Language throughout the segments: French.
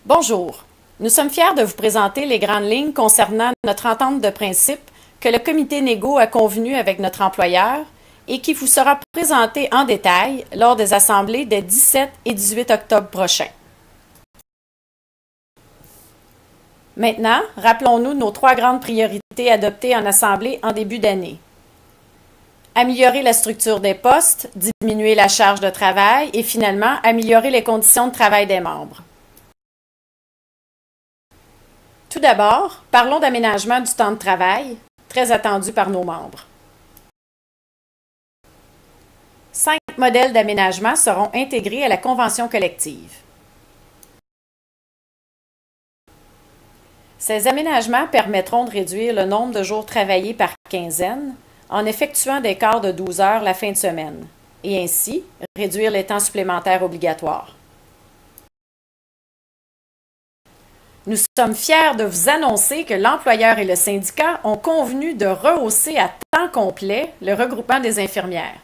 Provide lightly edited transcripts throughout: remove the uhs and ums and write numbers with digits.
Bonjour. Nous sommes fiers de vous présenter les grandes lignes concernant notre entente de principe que le comité négo a convenu avec notre employeur et qui vous sera présentée en détail lors des assemblées des 17 et 18 octobre prochains. Maintenant, rappelons-nous nos trois grandes priorités adoptées en assemblée en début d'année. Améliorer la structure des postes, diminuer la charge de travail et finalement améliorer les conditions de travail des membres. Tout d'abord, parlons d'aménagement du temps de travail, très attendu par nos membres. 5 modèles d'aménagement seront intégrés à la convention collective. Ces aménagements permettront de réduire le nombre de jours travaillés par quinzaine en effectuant des quarts de 12 heures la fin de semaine et ainsi réduire les temps supplémentaires obligatoires. Nous sommes fiers de vous annoncer que l'employeur et le syndicat ont convenu de rehausser à temps complet le regroupement des infirmières.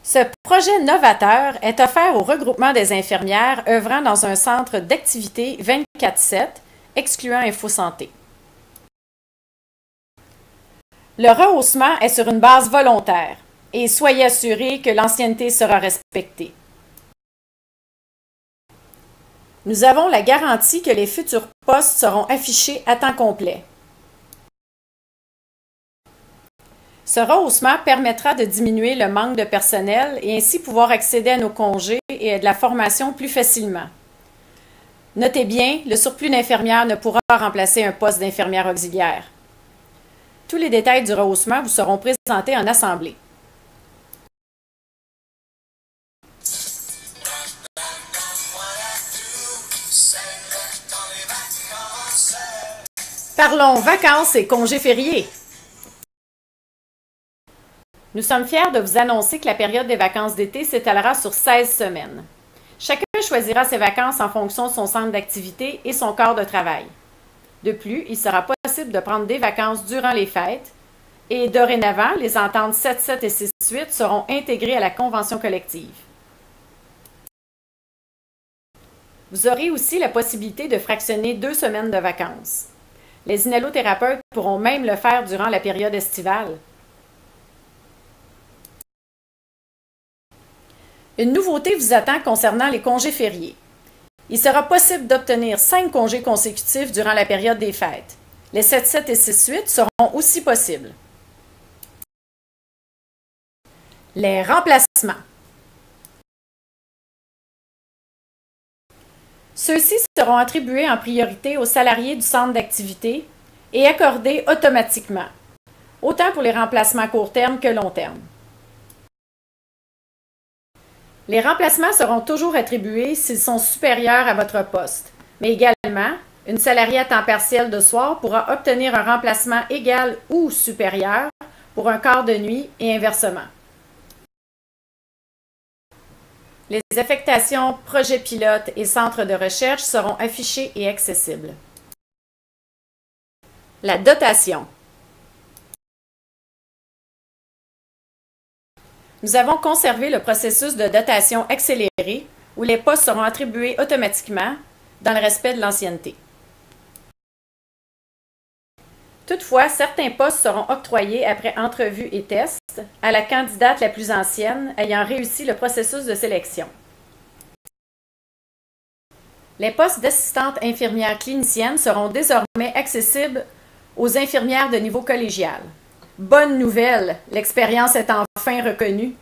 Ce projet novateur est offert au regroupement des infirmières œuvrant dans un centre d'activité 24/7, excluant InfoSanté. Le rehaussement est sur une base volontaire et soyez assurés que l'ancienneté sera respectée. Nous avons la garantie que les futurs postes seront affichés à temps complet. Ce rehaussement permettra de diminuer le manque de personnel et ainsi pouvoir accéder à nos congés et à de la formation plus facilement. Notez bien, le surplus d'infirmières ne pourra pas remplacer un poste d'infirmière auxiliaire. Tous les détails du rehaussement vous seront présentés en assemblée. Parlons vacances et congés fériés. Nous sommes fiers de vous annoncer que la période des vacances d'été s'étalera sur 16 semaines. Chacun choisira ses vacances en fonction de son centre d'activité et son corps de travail. De plus, il sera possible de prendre des vacances durant les fêtes et dorénavant, les ententes 7-7 et 6-8 seront intégrées à la convention collective. Vous aurez aussi la possibilité de fractionner 2 semaines de vacances. Les inhalothérapeutes pourront même le faire durant la période estivale. Une nouveauté vous attend concernant les congés fériés. Il sera possible d'obtenir 5 congés consécutifs durant la période des fêtes. Les 7-7 et 6-8 seront aussi possibles. Les remplacements. Ceux-ci seront attribués en priorité aux salariés du centre d'activité et accordés automatiquement, autant pour les remplacements court terme que long terme. Les remplacements seront toujours attribués s'ils sont supérieurs à votre poste, mais également, une salariée à temps partiel de soir pourra obtenir un remplacement égal ou supérieur pour un quart de nuit et inversement. Les affectations, projets pilotes et centres de recherche seront affichés et accessibles. La dotation. Nous avons conservé le processus de dotation accélérée où les postes seront attribués automatiquement dans le respect de l'ancienneté. Toutefois, certains postes seront octroyés après entrevue et test à la candidate la plus ancienne ayant réussi le processus de sélection. Les postes d'assistante infirmière clinicienne seront désormais accessibles aux infirmières de niveau collégial. Bonne nouvelle, l'expérience est enfin reconnue.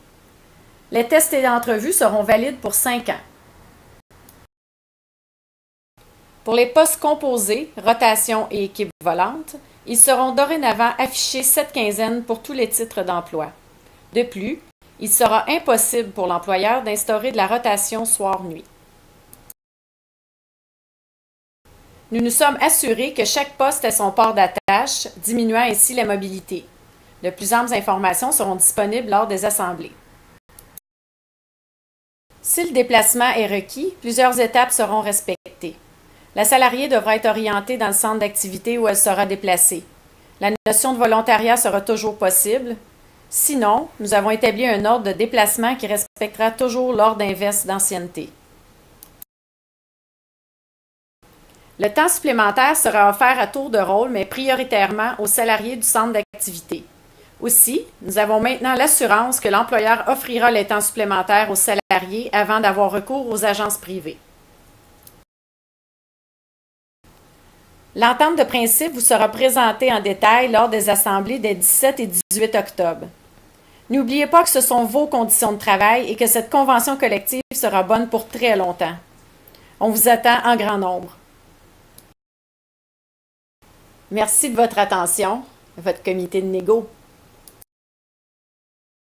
Les tests et entrevues seront valides pour 5 ans. Pour les postes composés, rotation et équipe volante, ils seront dorénavant affichés 7 quinzaines pour tous les titres d'emploi. De plus, il sera impossible pour l'employeur d'instaurer de la rotation soir-nuit. Nous nous sommes assurés que chaque poste ait son port d'attache, diminuant ainsi la mobilité. De plus amples informations seront disponibles lors des assemblées. Si le déplacement est requis, plusieurs étapes seront respectées. La salariée devra être orientée dans le centre d'activité où elle sera déplacée. La notion de volontariat sera toujours possible. Sinon, nous avons établi un ordre de déplacement qui respectera toujours l'ordre inverse d'ancienneté. Le temps supplémentaire sera offert à tour de rôle, mais prioritairement aux salariés du centre d'activité. Aussi, nous avons maintenant l'assurance que l'employeur offrira les temps supplémentaires aux salariés avant d'avoir recours aux agences privées. L'entente de principe vous sera présentée en détail lors des assemblées des 17 et 18 octobre. N'oubliez pas que ce sont vos conditions de travail et que cette convention collective sera bonne pour très longtemps. On vous attend en grand nombre. Merci de votre attention, votre comité de négo.